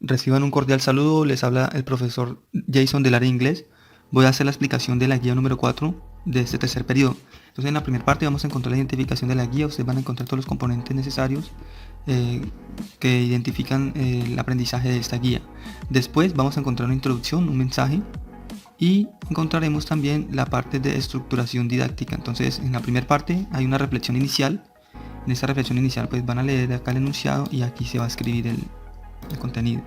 Reciban un cordial saludo, les habla el profesor Jason del área de inglés. Voy a hacer la explicación de la guía número 4 de este tercer periodo. Entonces en la primera parte vamos a encontrar la identificación de la guía, ustedes van a encontrar todos los componentes necesarios que identifican el aprendizaje de esta guía. Después vamos a encontrar una introducción, un mensaje y encontraremos también la parte de estructuración didáctica. Entonces en la primera parte hay una reflexión inicial. En esta reflexión inicial pues van a leer acá el enunciado y aquí se va a escribir el contenido.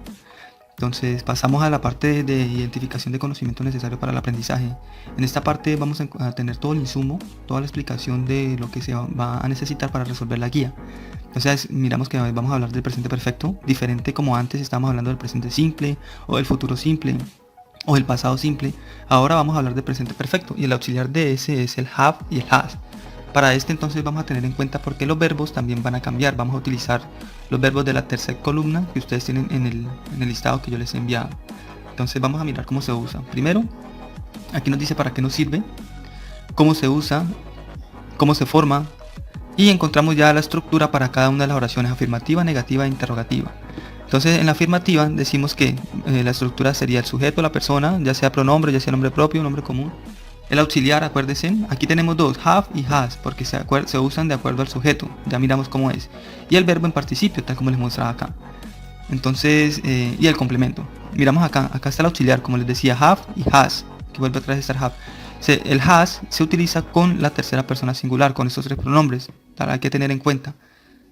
Entonces pasamos a la parte de identificación de conocimiento necesario para el aprendizaje. En esta parte vamos a tener todo el insumo, toda la explicación de lo que se va a necesitar para resolver la guía. Entonces miramos que vamos a hablar del presente perfecto, diferente como antes estábamos hablando del presente simple o del futuro simple o del pasado simple. Ahora vamos a hablar del presente perfecto y el auxiliar de ese es el have y el has. Para este entonces vamos a tener en cuenta por qué los verbos también van a cambiar. Vamos a utilizar los verbos de la tercera columna que ustedes tienen en el listado que yo les he enviado. Entonces vamos a mirar cómo se usa. Primero, aquí nos dice para qué nos sirve, cómo se usa, cómo se forma y encontramos ya la estructura para cada una de las oraciones: afirmativa, negativa e interrogativa. Entonces en la afirmativa decimos que la estructura sería el sujeto, la persona, ya sea pronombre, ya sea nombre propio, nombre común. El auxiliar, acuérdense, aquí tenemos dos, have y has, porque se usan de acuerdo al sujeto, ya miramos cómo es. Y el verbo en participio, tal como les mostraba acá. Entonces, y el complemento. Miramos acá está el auxiliar, como les decía, have y has, que vuelve otra vez a estar have. El has se utiliza con la tercera persona singular, con estos tres pronombres, tal, hay que tener en cuenta.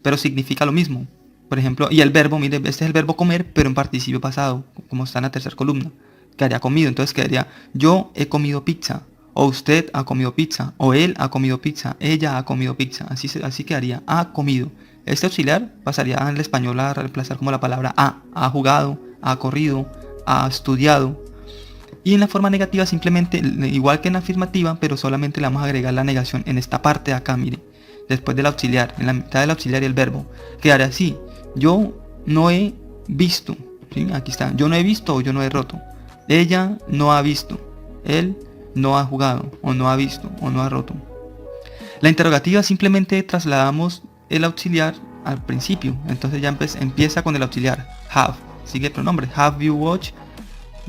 Pero significa lo mismo. Por ejemplo, y el verbo, mire, este es el verbo comer, pero en participio pasado, como está en la tercera columna. Quedaría comido, entonces quedaría yo he comido pizza. O usted ha comido pizza, o él ha comido pizza, ella ha comido pizza, así quedaría, ha comido. Este auxiliar pasaría en el español a reemplazar como la palabra ha jugado, ha corrido, ha estudiado. Y en la forma negativa simplemente, igual que en la afirmativa, pero solamente le vamos a agregar la negación en esta parte de acá, mire, después del auxiliar, en la mitad del auxiliar y el verbo. Quedaría así, yo no he visto, ¿sí? Aquí está, yo no he visto o yo no he roto. Ella no ha visto, él no ha jugado, o no ha visto, o no ha roto. La interrogativa simplemente trasladamos el auxiliar al principio, entonces ya empieza con el auxiliar, have, sigue el pronombre, have you watched,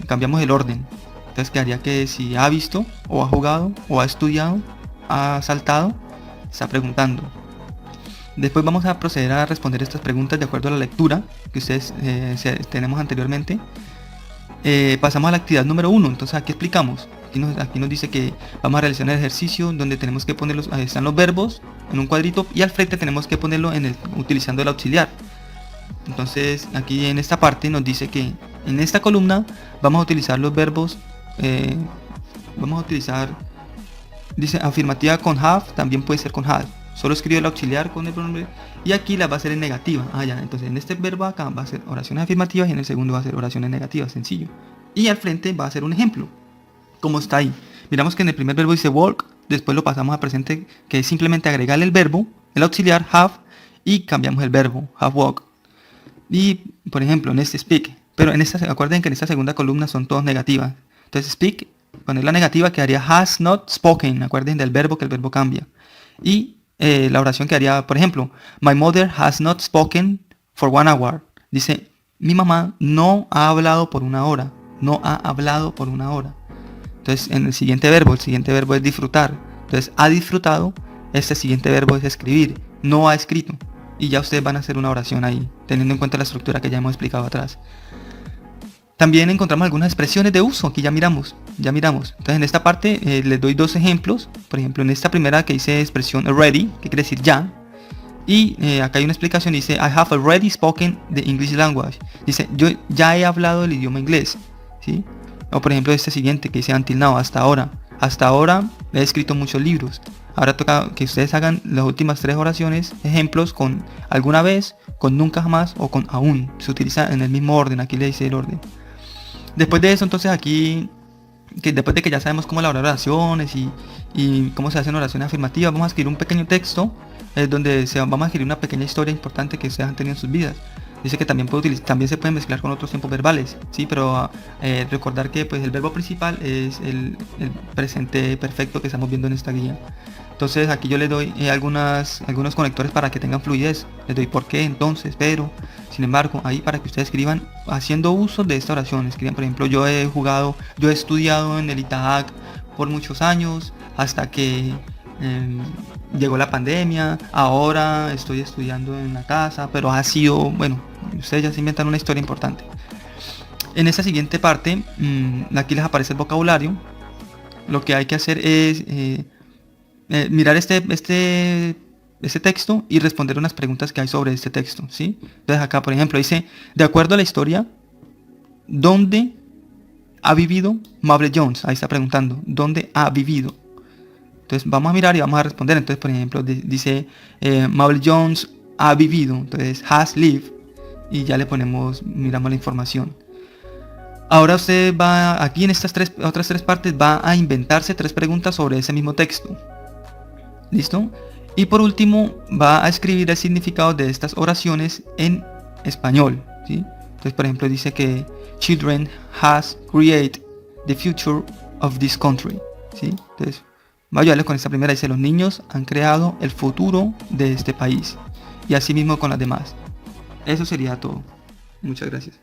cambiamos el orden, entonces quedaría que si ha visto, o ha jugado, o ha estudiado, ha saltado, está preguntando. Después vamos a proceder a responder estas preguntas de acuerdo a la lectura que ustedes tenemos anteriormente. Pasamos a la actividad número 1, entonces aquí explicamos. Aquí nos dice que vamos a realizar el ejercicio donde tenemos que ponerlos, ahí están los verbos en un cuadrito y al frente tenemos que ponerlo utilizando el auxiliar. Entonces aquí en esta parte nos dice que en esta columna vamos a utilizar los verbos, vamos a utilizar, dice afirmativa con have, también puede ser con has. Solo escribe el auxiliar con el pronombre y aquí la va a ser en negativa. Entonces en este verbo acá va a ser oraciones afirmativas y en el segundo va a ser oraciones negativas, sencillo. Y al frente va a ser un ejemplo. ¿Cómo está ahí? Miramos que en el primer verbo dice walk, después lo pasamos a presente, que es simplemente agregarle el verbo, el auxiliar have, y cambiamos el verbo, have walked. Y por ejemplo en este speak, pero acuerden que en esta segunda columna son todas negativas. Entonces speak, poner la negativa quedaría has not spoken, acuerden del verbo que el verbo cambia. Y la oración quedaría, por ejemplo, my mother has not spoken for 1 hour. Dice, mi mamá no ha hablado por 1 hora, no ha hablado por 1 hora. Entonces en el siguiente verbo es disfrutar. Entonces ha disfrutado, este siguiente verbo es escribir, no ha escrito. Y ya ustedes van a hacer una oración ahí, teniendo en cuenta la estructura que ya hemos explicado atrás. También encontramos algunas expresiones de uso, aquí ya miramos. Entonces en esta parte les doy 2 ejemplos. Por ejemplo en esta primera que dice expresión already, que quiere decir ya. Y acá hay una explicación, dice I have already spoken the English language. Dice yo ya he hablado el idioma inglés, ¿sí? O por ejemplo este siguiente que dice until now, hasta ahora. Hasta ahora he escrito muchos libros. Ahora toca que ustedes hagan las últimas 3 oraciones, ejemplos con alguna vez, con nunca jamás o con aún. Se utiliza en el mismo orden, aquí le dice el orden. Después de eso entonces aquí, después de que ya sabemos cómo elaborar oraciones y cómo se hacen oraciones afirmativas, vamos a escribir un pequeño texto donde vamos a escribir una pequeña historia importante que ustedes han tenido en sus vidas. Dice que también también se pueden mezclar con otros tiempos verbales, ¿sí? Pero recordar que pues el verbo principal es el presente perfecto que estamos viendo en esta guía. Entonces aquí yo le doy algunos conectores para que tengan fluidez. Les doy por qué, entonces, pero, sin embargo, ahí para que ustedes escriban haciendo uso de esta oración. Escriban, por ejemplo, yo he estudiado en el ITAAC por muchos años hasta que llegó la pandemia. Ahora estoy estudiando en la casa, pero ha sido, bueno, ustedes ya se inventan una historia importante. En esta siguiente parte, aquí les aparece el vocabulario. Lo que hay que hacer es mirar este texto y responder unas preguntas que hay sobre este texto, ¿sí? Entonces acá, por ejemplo, dice, de acuerdo a la historia, ¿dónde ha vivido Mabel Jones? Ahí está preguntando, ¿dónde ha vivido? Entonces vamos a mirar y vamos a responder. Entonces, por ejemplo, dice, Mabel Jones ha vivido, entonces has lived, y ya le miramos la información. Ahora usted va, aquí en estas otras tres partes, va a inventarse 3 preguntas sobre ese mismo texto. ¿Listo? Y por último va a escribir el significado de estas oraciones en español, ¿sí? Entonces, por ejemplo, dice que children has created the future of this country, ¿sí? Entonces, voy a ayudarle con esta primera. Dice, los niños han creado el futuro de este país. Y así mismo con las demás. Eso sería todo. Muchas gracias.